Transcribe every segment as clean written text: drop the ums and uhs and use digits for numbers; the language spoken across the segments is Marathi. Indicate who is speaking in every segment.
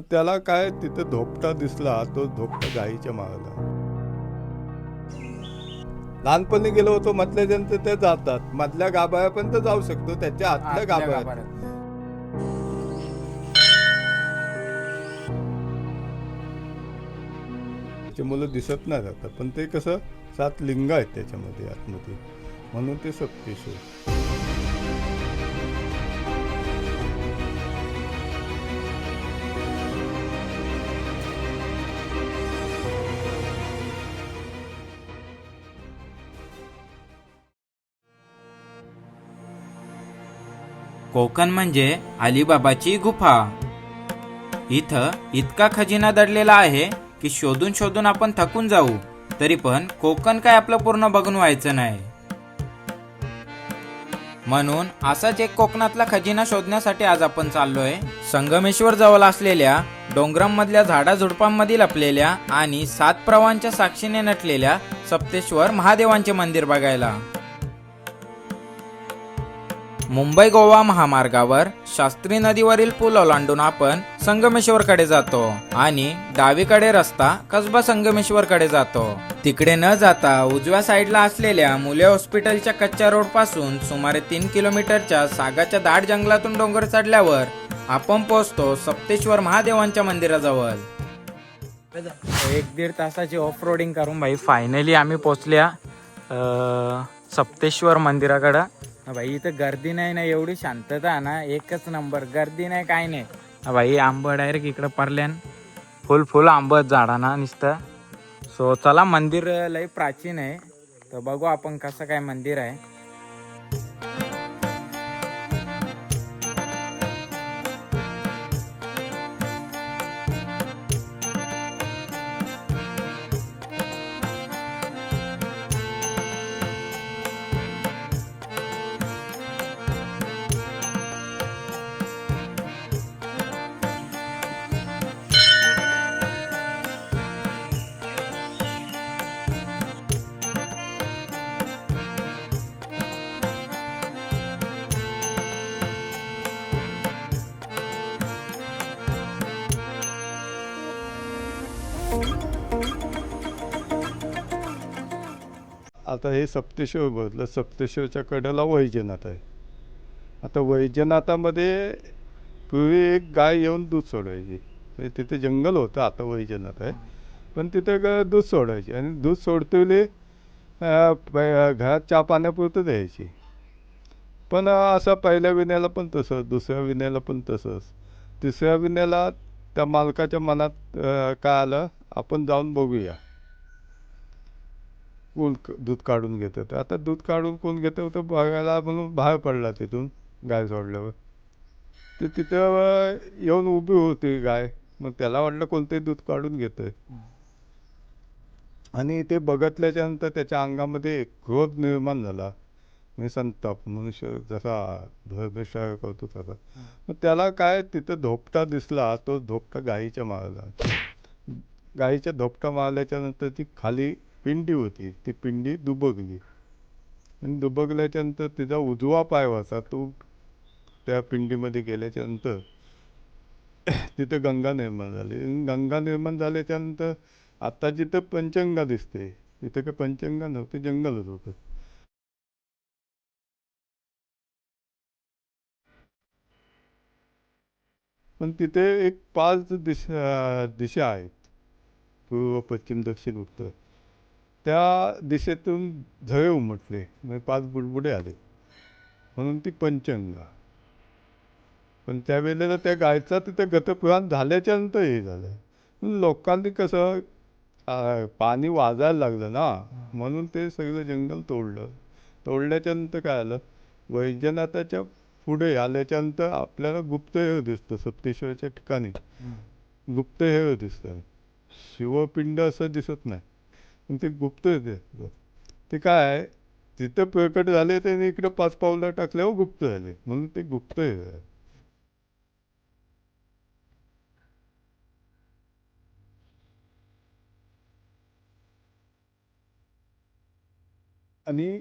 Speaker 1: मग त्याला काय तिथं धोपटा दिसला, तो धोपटा गाईच्या माळाला. लहानपणी गेलो होतो म्हटल्यानंतर ते जातात, मधल्या गाभाऱ्यापर्यंत जाऊ शकतो, त्याच्या आतल्या
Speaker 2: आतल्या
Speaker 1: गाभाऱ्यात
Speaker 2: गाभाऱ्यात.
Speaker 1: त्याची मुलं दिसत नाही आता, पण ते कसं 7 लिंग आहेत त्याच्यामध्ये आतमध्ये, म्हणून ते सप्तेश्वर.
Speaker 2: कोकण म्हणजे अलिबाबाची गुफा. इथं इतका खजिना दडलेला आहे की शोधून शोधून आपण थकून जाऊ, तरी पण कोकण काय आपलं पूर्ण बघून व्हायचं नाही. म्हणून असाच एक कोकणातला खजिना शोधण्यासाठी आज आपण चाललोय संगमेश्वर जवळ असलेल्या डोंगरांमधल्या झाडाझुडपांमध्ये लपलेल्या आणि 7 प्रवाहांच्या साक्षीने नटलेल्या सप्तेश्वर महादेवांचे मंदिर बघायला. मुंबई गोवा महामार्गावर शास्त्री नदीवरील पूल ओलांडून आपण संगमेश्वरकडे जातो आणि डावीकडे रस्ता कसबा संगमेश्वरकडे जातो. तिकडे न जाता उजव्या साईडला असलेल्या मुले हॉस्पिटलच्या कच्च्या रोड पासून सुमारे 3 किलोमीटरच्या सागाच्या दाट जंगलातून डोंगर चढल्यावर आपण पोहोचतो सप्तेश्वर महादेवांच्या मंदिराजवळ. 1-1.5 तासाची ऑफ रोडिंग करून भाई फायनली आम्ही पोहोचल्या सप्तेश्वर मंदिराकडं. भाई इथं गर्दी नाही ना, एवढी शांतता ना, एकच नंबर. गर्दी नाही, काय नाही भाई. आंब डायरेक्ट इकडं परल्यान फुल आंबत झाडाना नुसतं. सो चला, मंदिर लय प्राचीन आहे, तर बघू आपण कसं काय मंदिर आहे.
Speaker 1: आता हे सप्तेश्वर बघितलं, सप्तेश्वरच्या कडेला वैजनाथ आहे. आता वैजनाथामध्ये पूर्वी एक गाय येऊन दूध सोडायची, म्हणजे तिथे जंगल होतं, आता वैजनाथ आहे, पण तिथे दूध सोडायची आणि दूध सोडतेले घरात चहा पाण्यापुरतं द्यायची. पण असं पहिल्या विण्याला पण तसंच, दुसऱ्या विण्याला पण तसंच, तिसऱ्या विण्याला त्या मालकाच्या मनात काय आलं, आपण जाऊन बघूया कोण दूध काढून घेतं. तर आता दूध काढून कोण घेतं होतं बघायला म्हणून बाहेर पडला तिथून गाय सोडल्यावर. तर तिथं येऊन उभी होती गाय. मग त्याला वाटलं कोणतंही दूध काढून घेतंय, आणि ते बघितल्याच्या नंतर त्याच्या अंगामध्ये क्रोध निर्माण झाला, म्हणजे संताप. मनुष्य जसा धर्मशाळ करतो तसा. मग त्याला काय तिथं धोपटा दिसला, तो धोपटा गाईच्या मारला. गाईच्या धोपटा मारल्याच्या नंतर ती खाली पिंडी होती, ती पिंडी दुबकली, आणि दुबकल्याच्या नंतर तिचा उजवा पाय होता, तो त्या पिंडीमध्ये गेल्याच्या नंतर तिथे गंगा निर्माण झाली. गंगा निर्माण झाल्याच्या नंतर आता जिथं पंचगंगा दिसते, तिथे काही पंचगंगा नव्हते, जंगलच होतं. पण तिथे एक 5 दिशा आहेत, पूर्व, पश्चिम, दक्षिण, उत्तर. त्या दिशेतून झरे उमटले, म्हणजे 5 बुडबुडे आले, म्हणून ती पंचगंगा. पण त्यावेळेला त्या गायचा तिथे गतपुराण झाल्याच्या नंतर हे झालं. लोकांनी कसं पाणी वाजायला लागलं ना, म्हणून ते सगळं जंगल तोडलं. तोडल्याच्या नंतर काय आलं, वैजनाथाच्या पुढे आल्याच्यानंतर आपल्याला गुप्तहेर दिसतं. सप्तेश्वरच्या ठिकाणी गुप्तहेर दिसतं, शिवपिंड असं दिसत नाही, पण ते गुप्तहेर दिसतं. ते काय आहे, तिथं प्रकट झाले, त्याने इकडे 5 पावलं टाकल्यावर गुप्त झाले, म्हणून ते गुप्तहेर आहे. आणि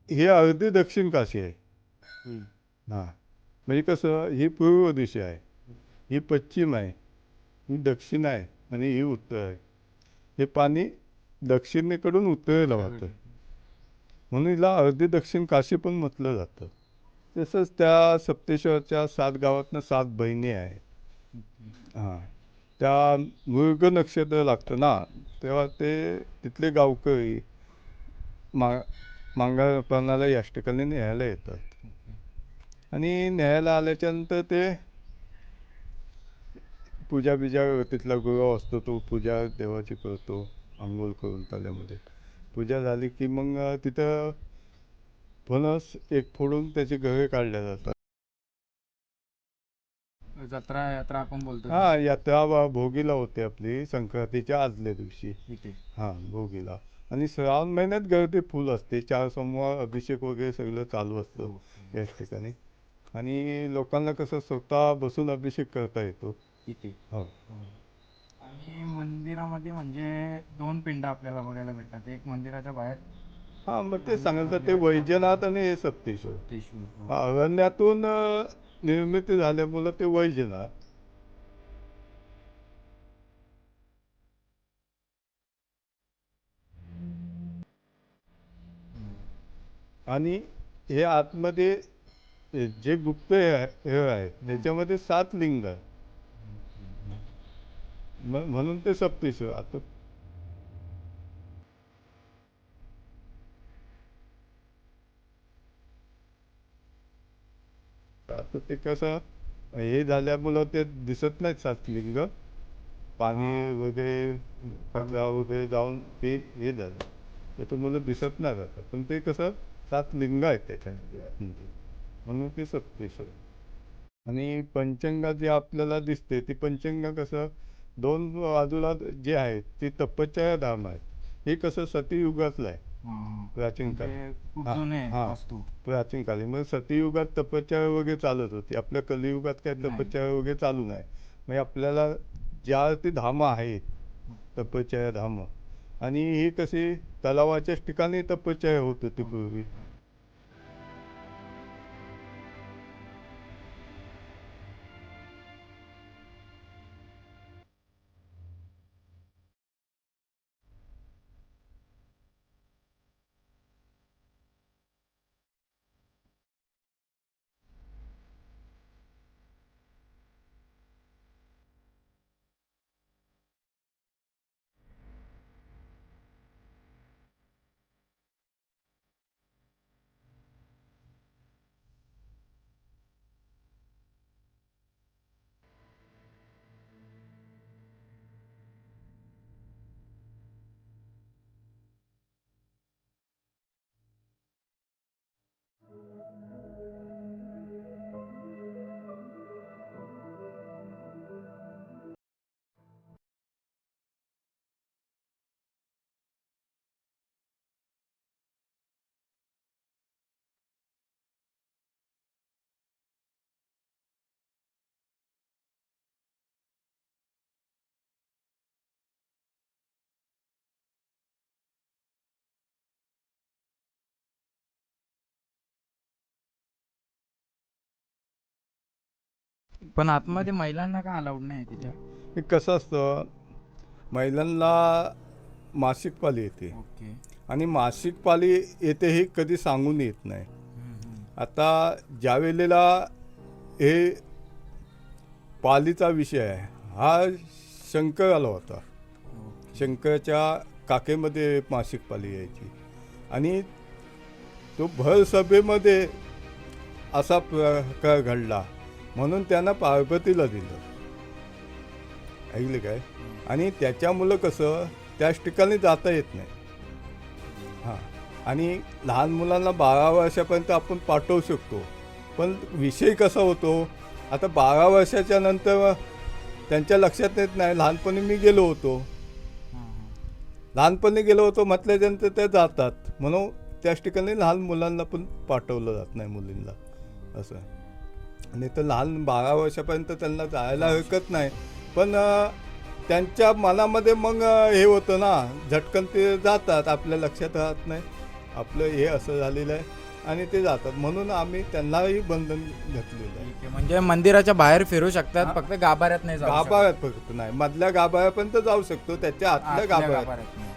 Speaker 1: हे अर्धी दक्षिण काशी आहे. हां, म्हणजे कसं, ही पूर्व दिशा आहे, ही पश्चिम आहे, ही दक्षिण आहे आणि ही उत्तर आहे. हे पाणी दक्षिणेकडून उत्तरेला वाहतं, म्हणून हिला अर्धी दक्षिण काशी पण म्हटलं जातं. तसंच त्या सप्तेश्वरच्या 7 गावातनं 7 बहिणी आहेत. हां, त्या मृग नक्षत्र लागतं ना, तेव्हा ते तिथले गावकरी मा मांगारपणाला याच ठिकाणी न्यायला येतात. आणि न्यायला आल्याच्यानंतर ते पूजा बिजा, तिथला गुरु असतो तो पूजा देवाची करतो, आंघोळ करून तळ्यामध्ये. पूजा झाली की मग तिथं फणस एक फोडून त्याची घरे काढल्या जातात.
Speaker 2: जत्रा यात्रा आपण बोलतो
Speaker 1: हां, यात्रा भोगीला होते आपली संक्रांतीच्या आदल्या दिवशी.
Speaker 2: इथे.
Speaker 1: हां, भोगीला. आणि श्रावण महिन्यात गर्दी फुल असते. 4 सोमवार अभिषेक वगैरे सगळं चालू असतं याच ठिकाणी. आणि लोकांना कसं स्वतः बसून अभिषेक करता येतो.
Speaker 2: इथे.
Speaker 1: हो.
Speaker 2: आणि मंदिरामध्ये म्हणजे 2 पिंड आपल्याला बघायला भेटतात. एक मंदिराच्या बाहेर
Speaker 1: हां, मग ते सांगितलं, ते वैजनाथ आणि हे सप्तेश्वर.
Speaker 2: त्रिशूळ.
Speaker 1: अरण्यातून निर्मिती झाल्यामुळं ते वैजनाथ. आणि हे आतमध्ये जे गुप्त हे आहे त्याच्यामध्ये 7 लिंग आहे. म्हणून ते सप्तेश्वर. आता ते कसं हे झाल्यामुळं ते दिसत नाहीत 7 लिंग. पाणी वगैरे कचरा वगैरे जाऊन ते हे झालं त्याच्यामुळं दिसत नाही आता. पण ते कसं 7 लिंग आहेत त्याच्यामध्ये, म्हणून ते सप्तेश्वर. आणि पंचंगा जी आपल्याला दिसते ती पंचंगा कसं 2 बाजूला जे आहेत ते तपश्चर्या धाम आहे. हे कसं सतीयुगातलं आहे, प्राचीन काळी.
Speaker 2: खूप
Speaker 1: हां,
Speaker 2: जुने
Speaker 1: हां,
Speaker 2: वास्तू.
Speaker 1: प्राचीन काळी. मग सतीयुगात तपश्चर्या वगैरे चालत होती. आपल्या कलियुगात काय
Speaker 2: नाही.
Speaker 1: तपश्चर्या वगैरे चालू नाही. म्हणजे आपल्याला ज्या ती धामं आहेत तपश्चर्या धामं, आणि ही कशी तलावाच्याच ठिकाणी तपश्चर्या होत होती पूर्वी.
Speaker 2: पण आतमध्ये महिलांना का अलाउड नाही तिथे?
Speaker 1: हे कसं असतं, महिलांना मासिक पाळी येते
Speaker 2: ओके.
Speaker 1: आणि मासिक पाळी येते हे कधी सांगून येत नाही. आता ज्या वेळेला हे पालीचा विषय आहे हा शंकराला होता. शंकराच्या काकेमध्ये मासिक पाळी यायची आणि तो भर सभेमध्ये असा प्रकार घडला म्हणून त्यांना पार्वतीला दिलं. ऐकलं काय? आणि त्याच्यामुळं कसं त्याच ठिकाणी जाता येत नाही. हां, आणि लहान मुलांना 12 वर्षापर्यंत आपण पाठवू शकतो, पण विषय कसा होतो, आता 12 वर्षाच्या नंतर त्यांच्या लक्षात येत नाही. लहानपणी मी गेलो होतो, म्हटल्याच्यानंतर त्या जातात, म्हणून त्याच ठिकाणी लहान मुलांना पण पाठवलं जात नाही, मुलींना. असं नाही तर लहान 12 वर्षापर्यंत त्यांना जायला हरकत नाही, पण त्यांच्या मनामध्ये मग हे होतं ना, झटकन ते जातात, आपल्या लक्षात राहत नाही आपलं हे असं झालेलं आहे. आणि ते जातात. म्हणून आम्ही त्यांनाही बंधन घातलेलं आहे.
Speaker 2: ठीक आहे. म्हणजे मंदिराच्या बाहेर फिरू शकतात, फक्त गाभाऱ्यात नाही जाऊ शकत.
Speaker 1: गाभाऱ्यात फक्त नाही, मधल्या गाभाऱ्यापर्यंत जाऊ शकतो, त्याच्या आतल्या
Speaker 2: आतल्या
Speaker 1: गाभाऱ्यात
Speaker 2: गाभाऱ्यात नाही.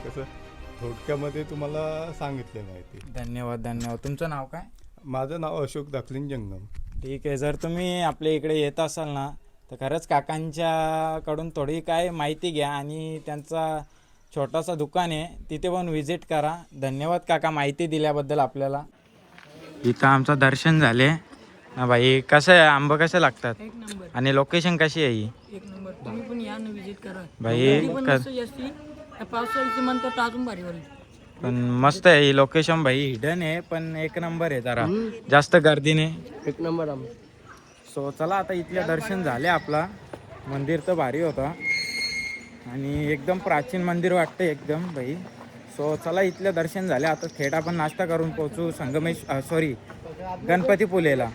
Speaker 1: कसं थोडक्यामध्ये तुम्हाला सांगितलेलं आहे ते.
Speaker 2: धन्यवाद धन्यवाद. तुमचं नाव काय?
Speaker 1: माझं नाव अशोक दाखलीन जंगम.
Speaker 2: ठीक आहे. जर तुम्ही आपल्या इकडे येत असाल ना, तर खरंच काकांच्याकडून थोडी काय माहिती घ्या आणि त्यांचा छोटासा दुकान आहे तिथे पण व्हिजिट करा. धन्यवाद काका माहिती दिल्याबद्दल आपल्याला. इथं आमचं दर्शन झाले. भाई कसं आहे, आंबा कसे लागतात
Speaker 3: एक नंबर
Speaker 2: आणि लोकेशन कशी आहे ही?
Speaker 3: एक नंबर. तुम्ही पण या ना विजिट करा.
Speaker 2: भाई
Speaker 3: गर्दी पण नसते जास्ती. या पावसाळ्याची म्हणतो तर अजून भारी होईल.
Speaker 2: पण मस्त आहे ही लोकेशन भाई. हिडन आहे पण एक नंबर आहे, जरा जास्त गर्दीने.
Speaker 3: एक नंबर आंबा.
Speaker 2: सो चला आता इथले दर्शन झाले. आपला मंदिर तर भारी होता आणि एकदम प्राचीन मंदिर वाटतं एकदम भाई. सो चला इथले दर्शन झाले. आता थेट आपण नाश्ता करून पोहोचू गणपतीपुलेला.